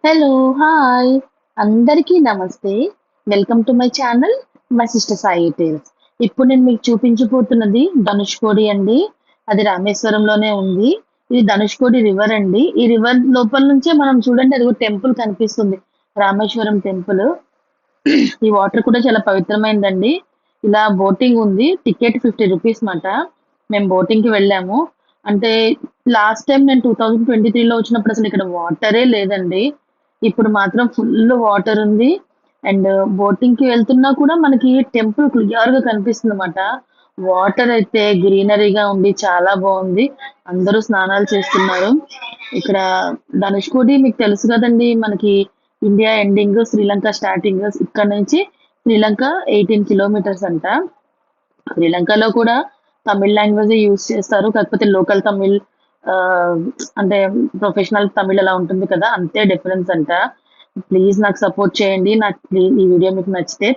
Hello! Hi! అందరికీ నమస్తే. Welcome to my channel my sister Sai tales. ఇప్పుడు నేను మీకు చూపించబోతున్నది ధనుష్కోడి అండి. అది రామేశ్వరంలోనే ఉంది. ఇది ధనుష్కోడి రివర్ అండి. ఈ రివర్ లోపల నుంచే మనం చూడండి అదిగో టెంపుల్ కనిపిస్తుంది. రామేశ్వరం టెంపుల్. ఈ వాటర్ కూడా చాలా పవిత్రమైనదండి. ఇలా బోటింగ్ ఉంది. టికెట్ రూ. 50 మాట. మేము బోటింగ్‌కి వెళ్ళాము. అంటే లాస్ట్ టైమ్ నేను 2023లో వచ్చినప్పుడు అసలు ఇక్కడ వాటరే లేదండి. ఇప్పుడు మాత్రం ఫుల్ వాటర్ ఉంది. అండ్ బోటింగ్‌కి వెళ్తున్నా కూడా మనకి టెంపుల్ క్లియర్‌గా కనిపిస్తుందన్నమాట. వాటర్ అయితే గ్రీనరీగా ఉండి చాలా బావుంది. అందరూ స్నానాలు చేస్తున్నారు. ఇక్కడ ధనుష్కోడి మీకు తెలుసు కదండీ! మనకి ఇండియా ఎండింగ్, శ్రీలంక స్టార్టింగ్. ఇక్కడ నుంచి శ్రీలంక 18 కిలోమీటర్స్ అంట. శ్రీలంకలో కూడా తమిళ్ లాంగ్వేజే యూజ్ చేస్తారు. కాకపోతే లోకల్ తమిళ్ ఆహ్, అంటే ప్రొఫెషనల్ తమిళ్ అలా ఉంటుంది కదా! అంతే డిఫరెన్స్ అంట. ప్లీజ్ నాకు సపోర్ట్ చేయండి. ఈ వీడియో మీకు నచ్చితే